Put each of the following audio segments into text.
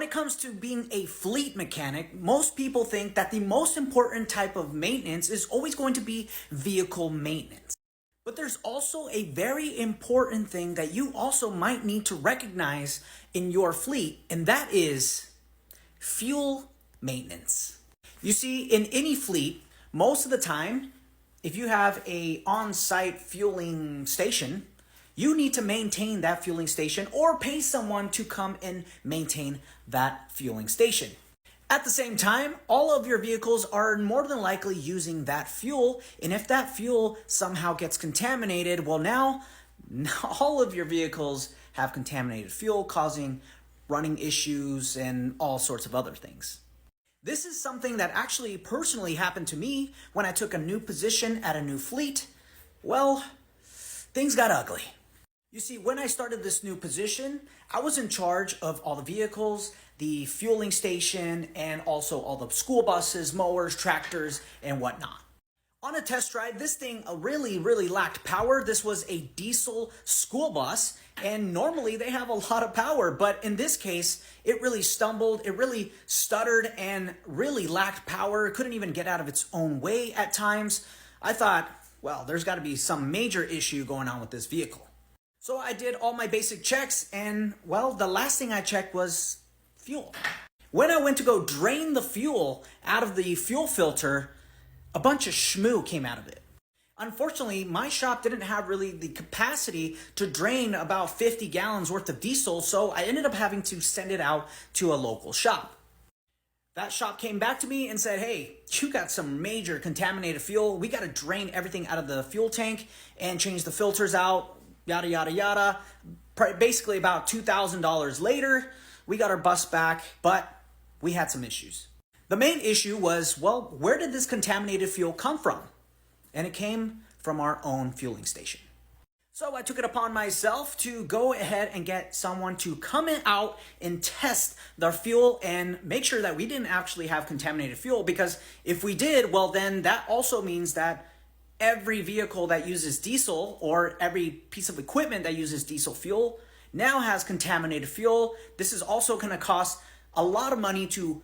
When it comes to being a fleet mechanic, most people think that the most important type of maintenance is always going to be vehicle maintenance. But there's also a very important thing that you also might need to recognize in your fleet, and that is fuel maintenance. You see, in any fleet, most of the time, if you have a on-site fueling station, you need to maintain that fueling station or pay someone to come and maintain that fueling station. At the same time, all of your vehicles are more than likely using that fuel, and if that fuel somehow gets contaminated, well, now all of your vehicles have contaminated fuel, causing running issues and all sorts of other things. This is something that actually personally happened to me when I took a new position at a new fleet. Well, things got ugly. You see, when I started this new position, I was in charge of all the vehicles, the fueling station, and also all the school buses, mowers, tractors, and whatnot. On a test ride, this thing really lacked power. This was a diesel school bus, and normally they have a lot of power, but in this case, it really stumbled, it really stuttered, and really lacked power. It couldn't even get out of its own way at times. I thought, well, there's got to be some major issue going on with this vehicle. So I did all my basic checks, and well, the last thing I checked was fuel. When I went to go drain the fuel out of the fuel filter, a bunch of schmoo came out of it. Unfortunately, my shop didn't have really the capacity to drain about 50 gallons worth of diesel, so I ended up having to send it out to a local shop. That shop came back to me and said, hey, you got some major contaminated fuel. We got to drain everything out of the fuel tank and change the filters out, yada, yada, yada. Basically about $2,000 later, we got our bus back, but we had some issues. The main issue was, well, where did this contaminated fuel come from? And it came from our own fueling station. So I took it upon myself to go ahead and get someone to come out and test the fuel and make sure that we didn't actually have contaminated fuel, because if we did, well, then that also means that every vehicle that uses diesel or every piece of equipment that uses diesel fuel now has contaminated fuel. This is also going to cost a lot of money to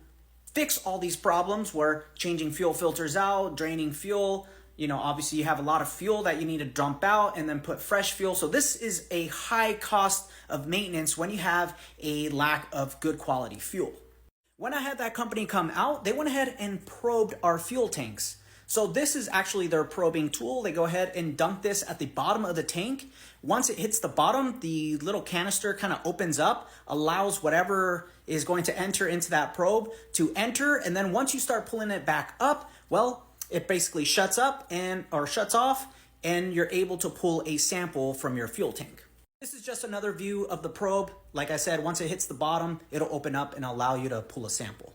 fix all these problems where changing fuel filters out, draining fuel, obviously you have a lot of fuel that you need to dump out and then put fresh fuel. So this is a high cost of maintenance when you have a lack of good quality fuel. When I had that company come out, they went ahead and probed our fuel tanks. So this is actually their probing tool. They go ahead and dunk this at the bottom of the tank. Once it hits the bottom, the little canister kind of opens up, allows whatever is going to enter into that probe to enter. And then once you start pulling it back up, well, it basically shuts up or shuts off, and you're able to pull a sample from your fuel tank. This is just another view of the probe. Like I said, once it hits the bottom, it'll open up and allow you to pull a sample.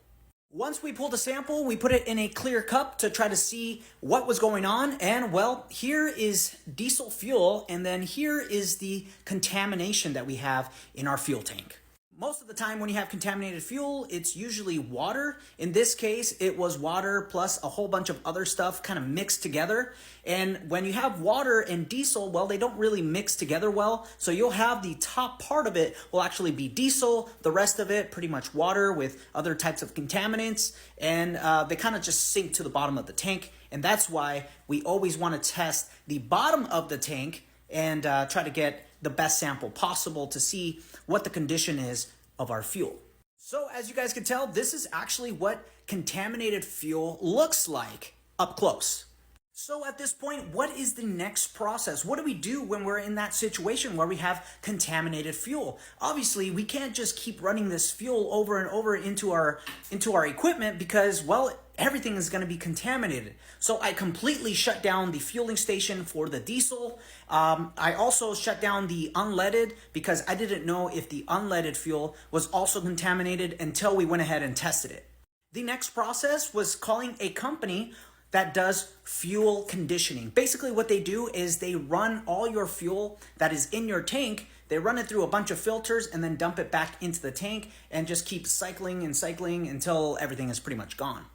Once we pulled a sample, we put it in a clear cup to try to see what was going on. And well, here is diesel fuel, and then here is the contamination that we have in our fuel tank. Most of the time when you have contaminated fuel, it's usually water. In this case, it was water plus a whole bunch of other stuff kind of mixed together. And when you have water and diesel, well, they don't really mix together well. So you'll have the top part of it will actually be diesel, the rest of it pretty much water with other types of contaminants. And they kind of just sink to the bottom of the tank. And that's why we always want to test the bottom of the tank and try to get the best sample possible to see what the condition is of our fuel. So as you guys can tell, this is actually what contaminated fuel looks like up close. So at this point, what is the next process? What do we do when we're in that situation where we have contaminated fuel? Obviously, we can't just keep running this fuel over and over into our equipment because, well, everything is going to be contaminated. So I completely shut down the fueling station for the diesel. I also shut down the unleaded because I didn't know if the unleaded fuel was also contaminated until we went ahead and tested it. The next process was calling a company that does fuel conditioning. Basically what they do is they run all your fuel that is in your tank, they run it through a bunch of filters and then dump it back into the tank and just keep cycling and cycling until everything is pretty much gone.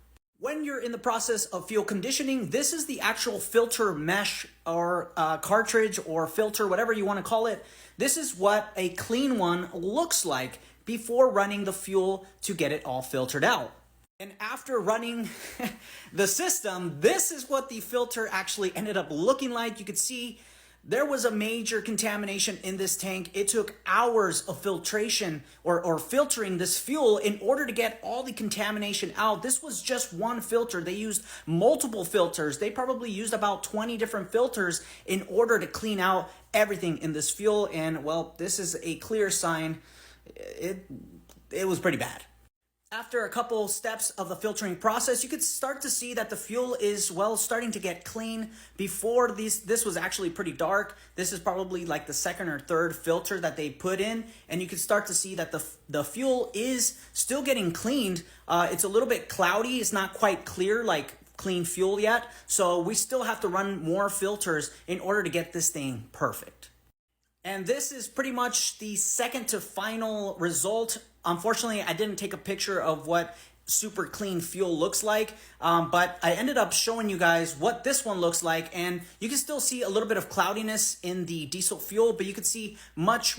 When you're in the process of fuel conditioning, this is the actual filter mesh or cartridge or filter, whatever you want to call it. This is what a clean one looks like before running the fuel to get it all filtered out. And after running the system, this is what the filter actually ended up looking like. You could see there was a major contamination in this tank. It took hours of filtration or filtering this fuel in order to get all the contamination out. This was just one filter. They used multiple filters. They probably used about 20 different filters in order to clean out everything in this fuel. And well, this is a clear sign. It was pretty bad. After a couple steps of the filtering process, you could start to see that the fuel is, well, starting to get clean. Before this was actually pretty dark. This is probably like the second or third filter that they put in, and you can start to see that the fuel is still getting cleaned. It's a little bit cloudy. It's not quite clear like clean fuel yet, so we still have to run more filters in order to get this thing perfect. And this is pretty much the second to final result. Unfortunately, I didn't take a picture of what super clean fuel looks like, but I ended up showing you guys what this one looks like, and you can still see a little bit of cloudiness in the diesel fuel, but you can see much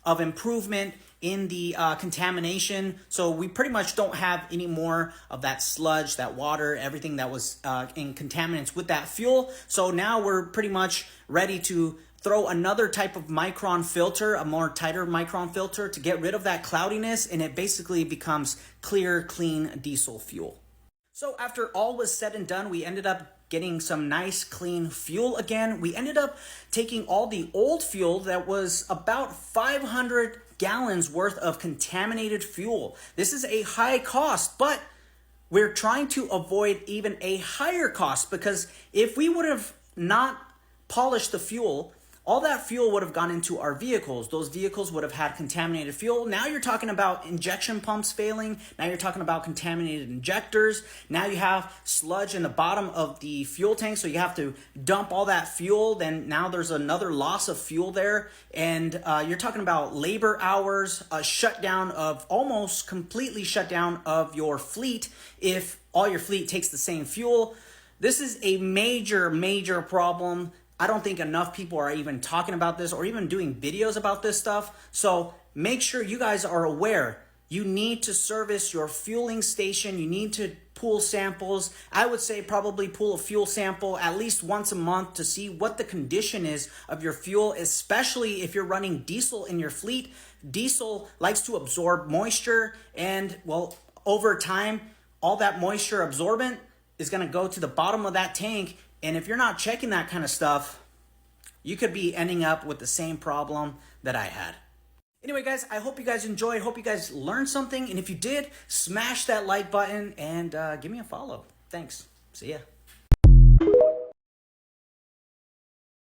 of improvement in the contamination. So we pretty much don't have any more of that sludge, that water, everything that was in contaminants with that fuel. So now we're pretty much ready to throw another type of micron filter, a more tighter micron filter, to get rid of that cloudiness, and it basically becomes clear, clean diesel fuel. So after all was said and done, we ended up getting some nice clean fuel again. We ended up taking all the old fuel that was about 500 gallons worth of contaminated fuel. This is a high cost, but we're trying to avoid even a higher cost, because if we would have not polished the fuel, all that fuel would have gone into our vehicles. Those vehicles would have had contaminated fuel. Now you're talking about injection pumps failing. Now you're talking about contaminated injectors. Now you have sludge in the bottom of the fuel tank, so you have to dump all that fuel. Then now there's another loss of fuel there. And you're talking about labor hours, a shutdown of, almost completely shutdown of your fleet if all your fleet takes the same fuel. This is a major problem. I don't think enough people are even talking about this or even doing videos about this stuff. So make sure you guys are aware. You need to service your fueling station. You need to pull samples. I would say probably pull a fuel sample at least once a month to see what the condition is of your fuel, especially if you're running diesel in your fleet. Diesel likes to absorb moisture, and well, over time, all that moisture absorbent is going to go to the bottom of that tank. And if you're not checking that kind of stuff, you could be ending up with the same problem that I had. Anyway, guys, I hope you guys enjoyed. Hope you guys learned something. And if you did, smash that like button and give me a follow. Thanks. See ya.